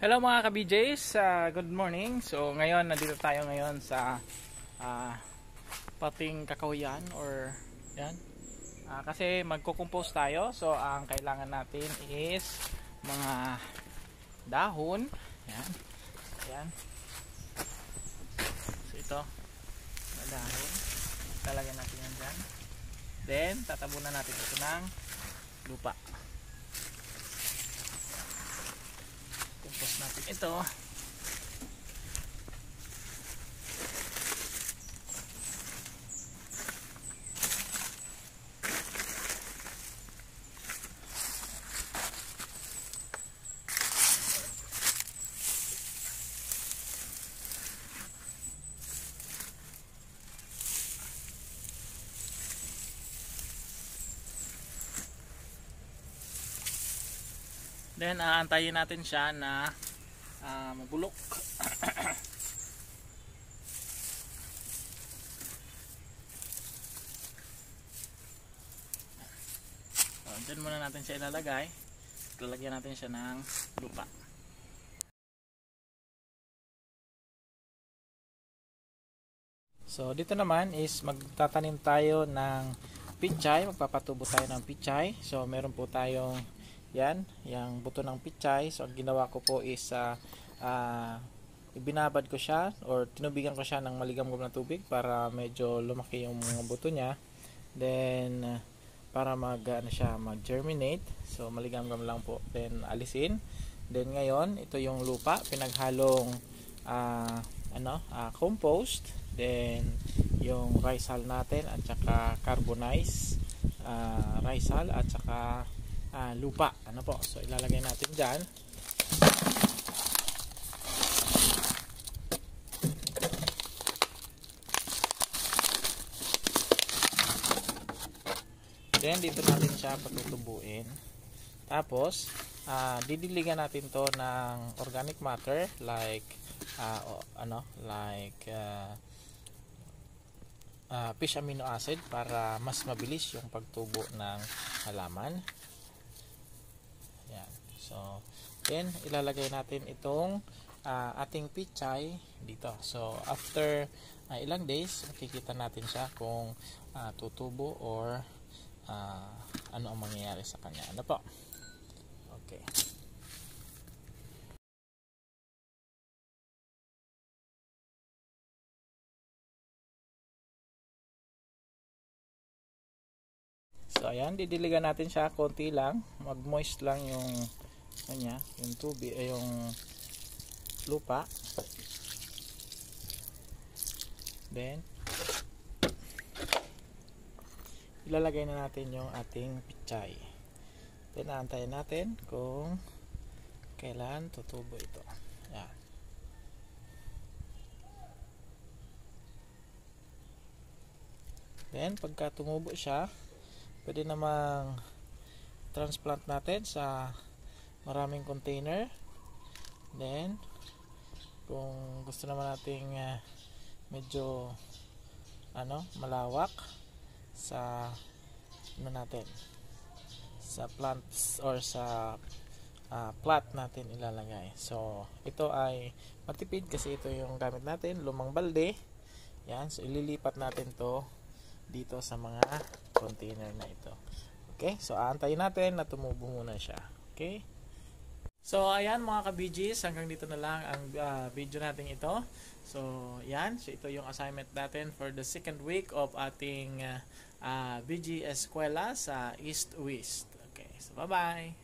Hello mga ka-BJs, good morning. So ngayon, nandito tayo ngayon sa pating kakahuyan or yan. Kasi magko-compose tayo. So ang kailangan natin is mga dahon. Yan. Yan. So ito, na dahon. Lalagyan natin yan dyan. Then tatabunan natin ito ng lupa. Compose natin ito. Then aantayin natin siya na mabulok. So, dyan muna natin siya ilalagay. Lalagyan natin siya ng lupa. So dito naman is magtatanim tayo ng pichay. Magpapatubo tayo ng pichay. So meron po tayong yan, yung buto ng pichay. So ang ginawa ko po is ibinabad ko siya or tinubigan ko siya ng maligamgam na tubig para medyo lumaki yung mga buto niya. Then para mag-germinate. So maligamgam lang po. Then alisin. Then ngayon, ito yung lupa, pinaghalong compost. Then yung rice hull natin at saka carbonized rice hull at saka lupa. So ilalagay natin dyan. Then dito natin siya patutubuin. Tapos didiligan natin to ng organic matter like fish amino acid para mas mabilis yung pagtubo ng halaman. Yan. So then ilalagay natin itong ating pichay dito. So after ilang days makikita natin siya kung tutubo or ano ang mangyayari sa kanya. Ano po? Okay. So ayan, didiligan natin siya konti lang, mag-moist lang yung yung tubig ay yung lupa. Then ilalagay na natin yung ating pichay. Then aantayin natin kung kailan tutubo ito. Yan. Then pagka tumubo siya, pwede namang transplant natin sa maraming container. Then kung gusto naman nating medyo malawak sa sa plants or sa plant natin ilalagay. So ito ay matipid kasi ito yung gamit natin, lumang balde. Yan, so ililipat natin to dito sa mga container na ito. Okay, so aantayin natin na tumubo muna siya. Okay, so ayan mga ka-BGs, hanggang dito na lang ang video natin ito. So yan, so ito yung assignment natin for the second week of ating BG Eskwela sa East West. Okay, so bye bye.